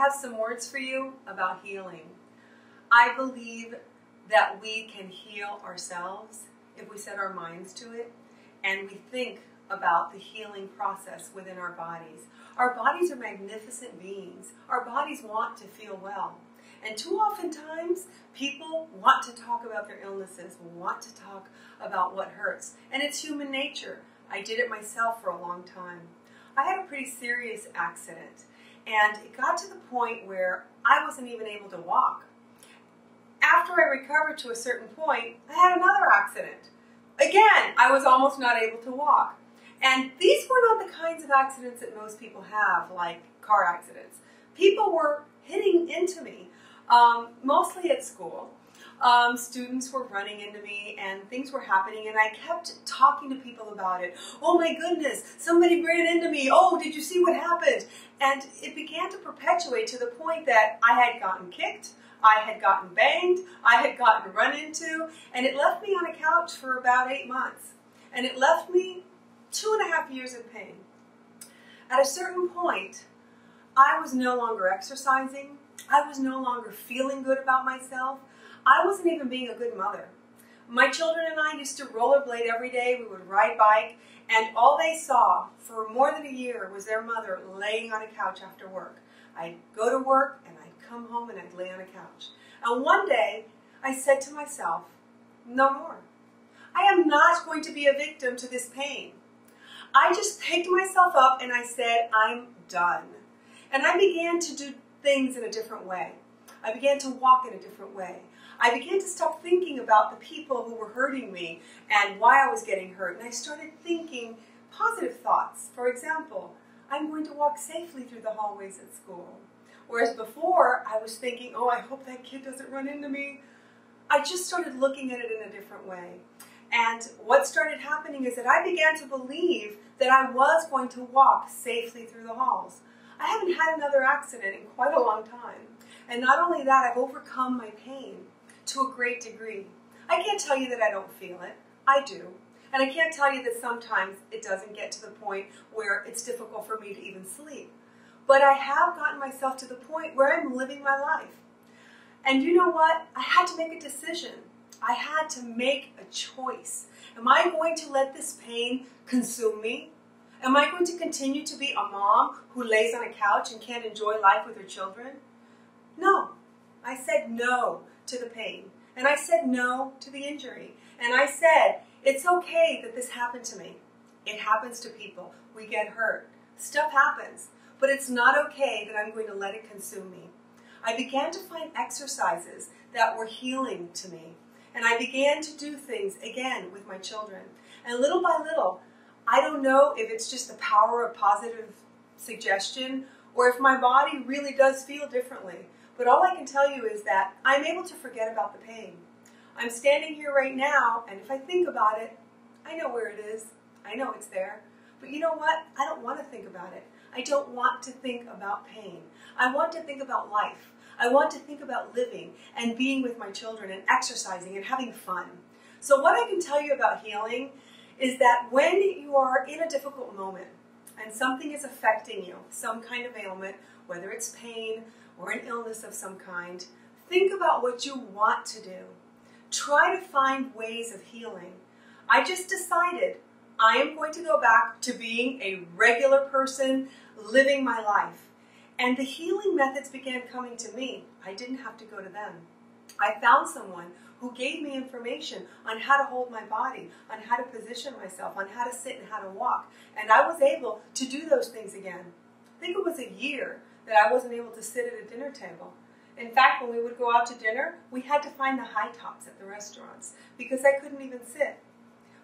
have some words for you about healing. I believe that we can heal ourselves if we set our minds to it and we think about the healing process within our bodies. Our bodies are magnificent beings. Our bodies want to feel well. And too often times, people want to talk about their illnesses, want to talk about what hurts. And it's human nature. I did it myself for a long time. I had a pretty serious accident, and it got to the point where I wasn't even able to walk. After I recovered to a certain point, I had another accident. Again, I was almost not able to walk. And these were not the kinds of accidents that most people have, like car accidents. People were hitting into me, mostly at school. Students were running into me and things were happening, and I kept talking to people about it. Oh my goodness, somebody ran into me. Oh, did you see what happened? And it began to perpetuate to the point that I had gotten kicked, I had gotten banged, I had gotten run into, and it left me on a couch for about 8 months. And it left me 2.5 years in pain. At a certain point, I was no longer exercising. I was no longer feeling good about myself. I wasn't even being a good mother. My children and I used to rollerblade every day. We would ride bike, and all they saw for more than a year was their mother laying on a couch after work. I'd go to work, and I'd come home, and I'd lay on a couch. And one day, I said to myself, no more. I am not going to be a victim to this pain. I just picked myself up, and I said, I'm done. And I began to do things in a different way. I began to walk in a different way. I began to stop thinking about the people who were hurting me and why I was getting hurt. And I started thinking positive thoughts. For example, I'm going to walk safely through the hallways at school. Whereas before, I was thinking, oh, I hope that kid doesn't run into me. I just started looking at it in a different way. And what started happening is that I began to believe that I was going to walk safely through the halls. I haven't had another accident in quite a long time. And not only that, I've overcome my pain to a great degree. I can't tell you that I don't feel it. I do. And I can't tell you that sometimes it doesn't get to the point where it's difficult for me to even sleep. But I have gotten myself to the point where I'm living my life. And you know what? I had to make a decision. I had to make a choice. Am I going to let this pain consume me? Am I going to continue to be a mom who lays on a couch and can't enjoy life with her children? No. I said no to the pain. And I said no to the injury. And I said, it's okay that this happened to me. It happens to people. We get hurt. Stuff happens. But it's not okay that I'm going to let it consume me. I began to find exercises that were healing to me. And I began to do things, again, with my children. And little by little, I don't know if it's just the power of positive suggestion or if my body really does feel differently. But all I can tell you is that I'm able to forget about the pain. I'm standing here right now, and if I think about it, I know where it is. I know it's there. But you know what? I don't want to think about it. I don't want to think about pain. I want to think about life. I want to think about living and being with my children and exercising and having fun. So what I can tell you about healing is that when you are in a difficult moment and something is affecting you, some kind of ailment, whether it's pain or an illness of some kind, think about what you want to do. Try to find ways of healing. I just decided I am going to go back to being a regular person, living my life. And the healing methods began coming to me. I didn't have to go to them. I found someone who gave me information on how to hold my body, on how to position myself, on how to sit and how to walk. And I was able to do those things again. I think it was a year that I wasn't able to sit at a dinner table. In fact, when we would go out to dinner, we had to find the high tops at the restaurants because I couldn't even sit.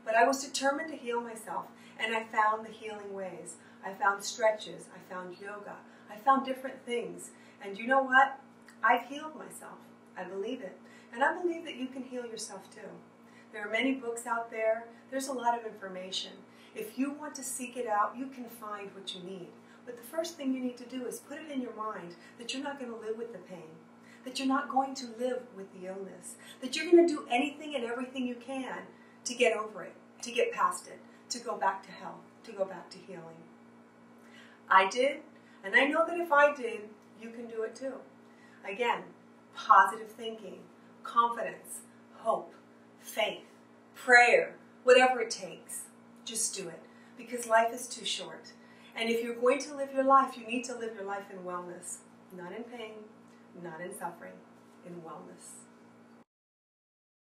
But I was determined to heal myself, and I found the healing ways. I found stretches, I found yoga, I found different things. And you know what? I've healed myself. I believe it. And I believe that you can heal yourself too. There are many books out there. There's a lot of information. If you want to seek it out, you can find what you need. But the first thing you need to do is put it in your mind that you're not going to live with the pain, that you're not going to live with the illness, that you're going to do anything and everything you can to get over it, to get past it, to go back to health, to go back to healing. I did, and I know that if I did, you can do it too. Again, positive thinking, confidence, hope, faith, prayer, whatever it takes. Just do it, because life is too short. And if you're going to live your life, you need to live your life in wellness. Not in pain, not in suffering, in wellness.